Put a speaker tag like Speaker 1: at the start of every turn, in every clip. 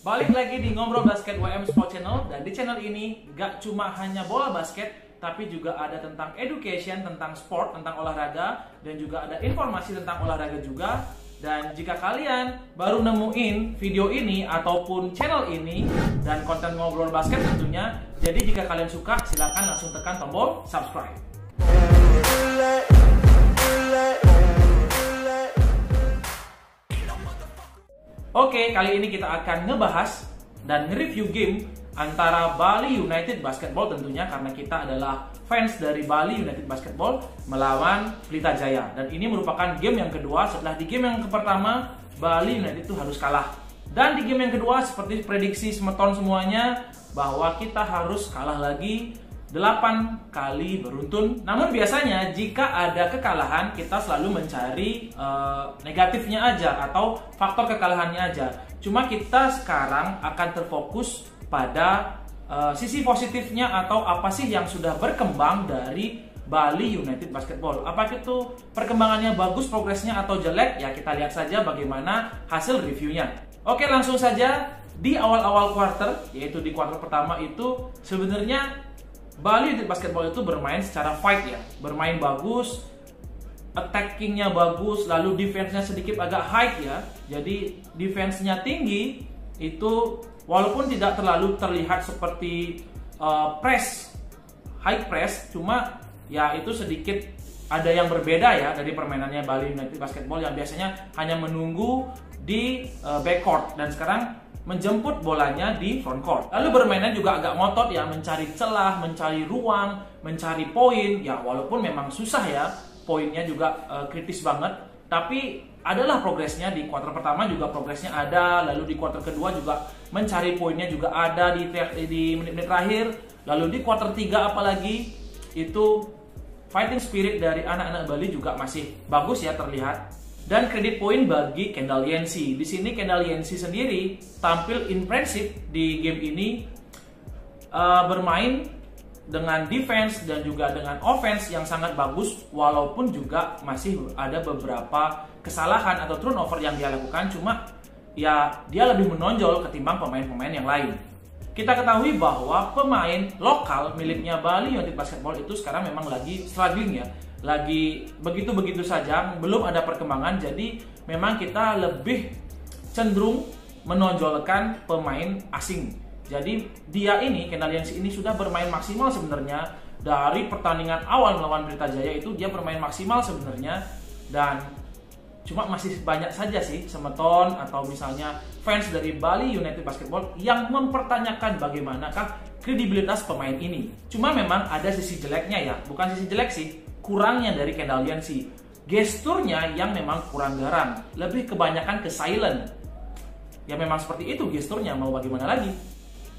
Speaker 1: Balik lagi di Ngobrol Basket WM Sport Channel, dan di channel ini gak cuma hanya bola basket, tapi juga ada tentang education, tentang sport, tentang olahraga, dan juga ada informasi tentang olahraga juga. Dan jika kalian baru nemuin video ini ataupun channel ini dan konten Ngobrol Basket tentunya, jadi jika kalian suka silakan langsung tekan tombol subscribe. Oke, kali ini kita akan ngebahas dan nge-review game antara Bali United Basketball tentunya, karena kita adalah fans dari Bali United Basketball melawan Pelita Jaya. Dan ini merupakan game yang kedua setelah di game yang pertama Bali United itu harus kalah. Dan di game yang kedua seperti prediksi Semeton semuanya bahwa kita harus kalah lagi 8 kali beruntun. Namun biasanya jika ada kekalahan kita selalu mencari negatifnya aja atau faktor kekalahannya aja. Cuma kita sekarang akan terfokus pada sisi positifnya atau apa sih yang sudah berkembang dari Bali United Basketball. Apakah itu perkembangannya bagus, progresnya, atau jelek? Ya kita lihat saja bagaimana hasil reviewnya. Oke, langsung saja di awal-awal quarter, yaitu di quarter pertama itu sebenarnya Bali United Basketball itu bermain secara fight ya, bermain bagus, attackingnya bagus, lalu defense-nya sedikit agak high ya. Jadi defense-nya tinggi itu walaupun tidak terlalu terlihat seperti high press, cuma ya itu sedikit ada yang berbeda ya dari permainannya Bali United Basketball yang biasanya hanya menunggu di backcourt, dan sekarang menjemput bolanya di frontcourt. Lalu bermainnya juga agak ngotot ya, mencari celah, mencari ruang, mencari poin. Ya walaupun memang susah ya, poinnya juga kritis banget. Tapi adalah progresnya di kuarter pertama juga progresnya ada. Lalu di kuarter kedua juga mencari poinnya juga ada di menit-menit terakhir. Lalu di kuarter 3 apalagi itu fighting spirit dari anak-anak Bali juga masih bagus ya terlihat. Dan kredit poin bagi Kendall Yancy. Di sini Kendall Yancy sendiri tampil impresif di game ini, bermain dengan defense dan juga dengan offense yang sangat bagus, walaupun juga masih ada beberapa kesalahan atau turnover yang dia lakukan, cuma ya dia lebih menonjol ketimbang pemain-pemain yang lain. Kita ketahui bahwa pemain lokal miliknya Bali United Basketball itu sekarang memang lagi struggling ya, lagi begitu-begitu saja, belum ada perkembangan. Jadi memang kita lebih cenderung menonjolkan pemain asing. Jadi dia ini, Kendall Yancy ini sudah bermain maksimal sebenarnya dari pertandingan awal melawan Pelita Jaya itu dia bermain maksimal sebenarnya, dan cuma masih banyak saja sih Semeton atau misalnya fans dari Bali United Basketball yang mempertanyakan bagaimanakah kredibilitas pemain ini. Cuma memang ada sisi jeleknya ya, bukan sisi jelek sih, kurangnya dari Kendall Yancy. Gesturnya yang memang kurang garang, lebih kebanyakan ke silent. Ya memang seperti itu gesturnya, mau bagaimana lagi.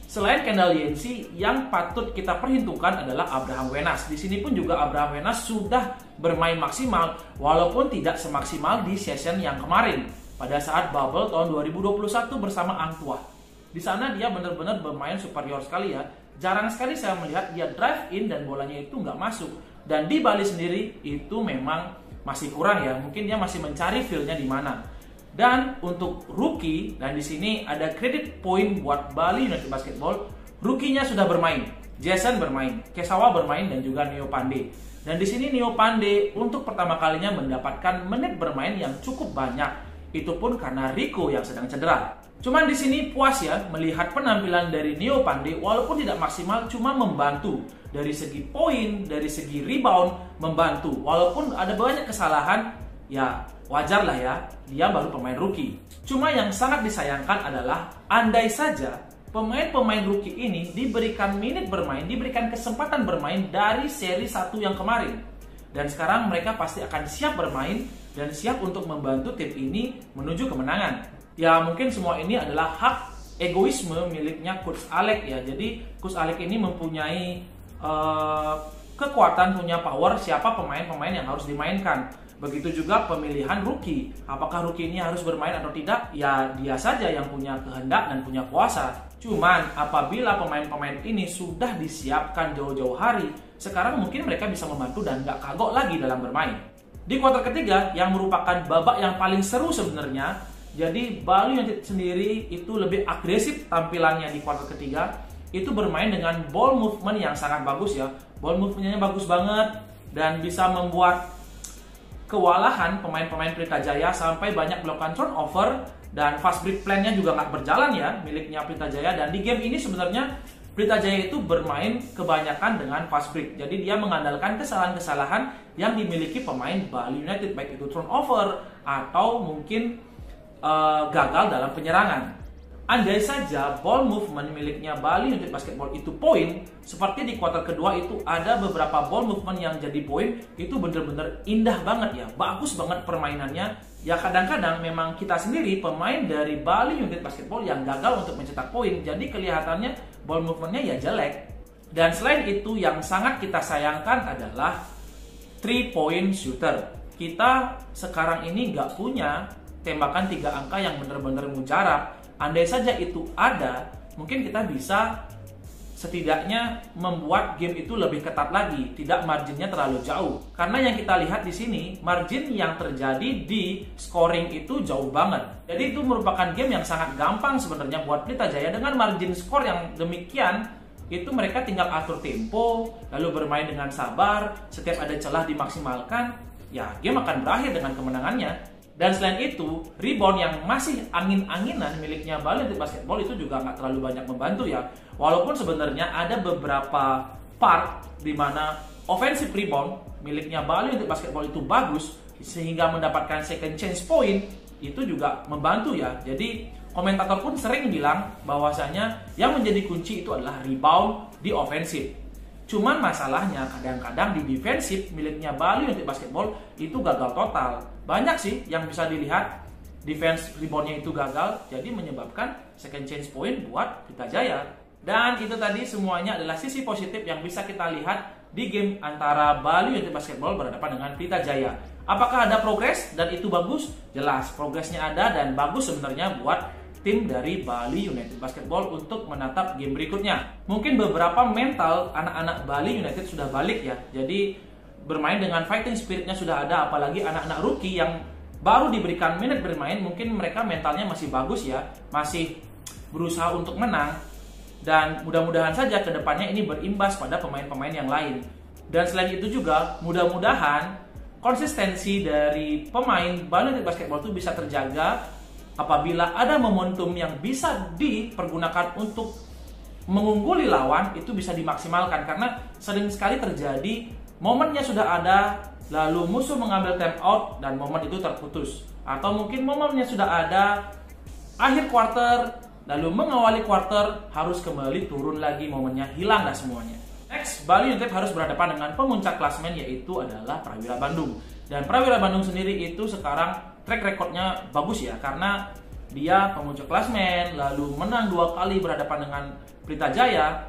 Speaker 1: Selain Kendall Yancy, yang patut kita perhitungkan adalah Abraham Wenas. Di sini pun juga Abraham Wenas sudah bermain maksimal, walaupun tidak semaksimal di season yang kemarin pada saat bubble tahun 2021 bersama Hang Tuah. Di sana dia benar-benar bermain superior sekali ya. Jarang sekali saya melihat dia drive in dan bolanya itu nggak masuk. Dan di Bali sendiri itu memang masih kurang ya. Mungkin dia masih mencari feel-nya di mana. Dan untuk rookie, dan di sini ada credit point buat Bali United Basketball, rookie-nya sudah bermain. Jason bermain, Kesawa bermain, dan juga Neo Pandey. Dan di sini Neo Pandey untuk pertama kalinya mendapatkan menit bermain yang cukup banyak. Itu pun karena Rico yang sedang cedera. Cuman di sini puas ya melihat penampilan dari Neo Pandey, walaupun tidak maksimal, cuma membantu dari segi poin, dari segi rebound, membantu. Walaupun ada banyak kesalahan, ya wajar lah ya, dia baru pemain rookie. Cuma yang sangat disayangkan adalah andai saja pemain-pemain rookie ini diberikan menit bermain, diberikan kesempatan bermain dari seri 1 yang kemarin. Dan sekarang mereka pasti akan siap bermain dan siap untuk membantu tim ini menuju kemenangan. Ya mungkin semua ini adalah hak egoisme miliknya Coach Alex ya. Jadi Coach Alex ini mempunyai kekuatan, punya power siapa pemain-pemain yang harus dimainkan. Begitu juga pemilihan rookie. Apakah rookie ini harus bermain atau tidak? Ya dia saja yang punya kehendak dan punya kuasa. Cuman apabila pemain-pemain ini sudah disiapkan jauh-jauh hari, sekarang mungkin mereka bisa membantu dan nggak kagok lagi dalam bermain. Di kuarter ketiga yang merupakan babak yang paling seru sebenarnya, Jadi Bali United sendiri itu lebih agresif tampilannya di kuarter ketiga. Itu bermain dengan ball movement yang sangat bagus ya. Ball movementnya bagus banget dan bisa membuat kewalahan pemain-pemain Pelita Jaya sampai banyak melakukan turnover, dan fast break plan-nya juga nggak berjalan ya miliknya Pelita Jaya. Dan di game ini sebenarnya Pelita Jaya itu bermain kebanyakan dengan fast break. Jadi dia mengandalkan kesalahan-kesalahan yang dimiliki pemain Bali United, baik itu turnover atau mungkin gagal dalam penyerangan. Andai saja ball movement miliknya Bali United Basketball itu poin, seperti di kuarter kedua itu ada beberapa ball movement yang jadi poin, itu bener-bener indah banget ya, bagus banget permainannya. Ya kadang-kadang memang kita sendiri pemain dari Bali United Basketball yang gagal untuk mencetak poin, jadi kelihatannya ball movementnya ya jelek. Dan selain itu yang sangat kita sayangkan adalah 3-point shooter. Kita sekarang ini nggak punya tembakan 3 angka yang bener-bener mujarab. Andai saja itu ada, mungkin kita bisa setidaknya membuat game itu lebih ketat lagi, tidak marginnya terlalu jauh. Karena yang kita lihat di sini, margin yang terjadi di scoring itu jauh banget. Jadi itu merupakan game yang sangat gampang sebenarnya buat Pelita Jaya. Dengan margin skor yang demikian, itu mereka tinggal atur tempo, lalu bermain dengan sabar, setiap ada celah dimaksimalkan, ya game akan berakhir dengan kemenangannya. Dan selain itu, rebound yang masih angin-anginan miliknya Bali United Basketball itu juga nggak terlalu banyak membantu ya. Walaupun sebenarnya ada beberapa part di mana offensive rebound miliknya Bali United Basketball itu bagus, sehingga mendapatkan second chance point, itu juga membantu ya. Jadi komentator pun sering bilang bahwasanya yang menjadi kunci itu adalah rebound di offensive. Cuman masalahnya kadang-kadang di defensif miliknya Bali United Basketball itu gagal total. Banyak sih yang bisa dilihat defense reboundnya itu gagal, jadi menyebabkan second chance point buat Pelita Jaya. Dan itu tadi semuanya adalah sisi positif yang bisa kita lihat di game antara Bali United Basketball berhadapan dengan Pelita Jaya. Apakah ada progres dan itu bagus? Jelas progresnya ada dan bagus sebenarnya buat tim dari Bali United Basketball untuk menatap game berikutnya. Mungkin beberapa mental anak-anak Bali United sudah balik ya. Jadi bermain dengan fighting spiritnya sudah ada, apalagi anak-anak rookie yang baru diberikan menit bermain, mungkin mereka mentalnya masih bagus ya, masih berusaha untuk menang. Dan mudah-mudahan saja kedepannya ini berimbas pada pemain-pemain yang lain. Dan selain itu juga mudah-mudahan konsistensi dari pemain Bali United Basketball itu bisa terjaga apabila ada momentum yang bisa dipergunakan untuk mengungguli lawan, itu bisa dimaksimalkan. Karena sering sekali terjadi momennya sudah ada, lalu musuh mengambil time out dan momen itu terputus. Atau mungkin momennya sudah ada, akhir quarter, lalu mengawali quarter, harus kembali turun lagi, momennya hilang dah semuanya. Next, Bali United harus berhadapan dengan pemuncak klasemen, yaitu adalah Prawira Bandung. Dan Prawira Bandung sendiri itu sekarang track recordnya bagus ya, karena dia pemuncak klasemen, lalu menang 2 kali berhadapan dengan Pelita Jaya.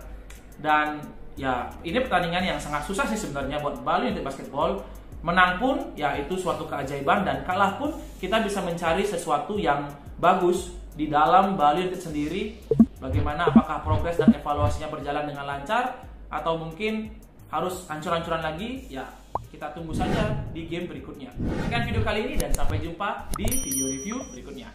Speaker 1: Dan ya ini pertandingan yang sangat susah sih sebenarnya buat Bali United Basketball. Menang pun ya itu suatu keajaiban, dan kalah pun kita bisa mencari sesuatu yang bagus di dalam Bali United sendiri. Bagaimana, apakah progres dan evaluasinya berjalan dengan lancar atau mungkin harus hancur-hancuran lagi? Ya kita tunggu saja di game berikutnya. Sekian video kali ini dan sampai jumpa di video review berikutnya.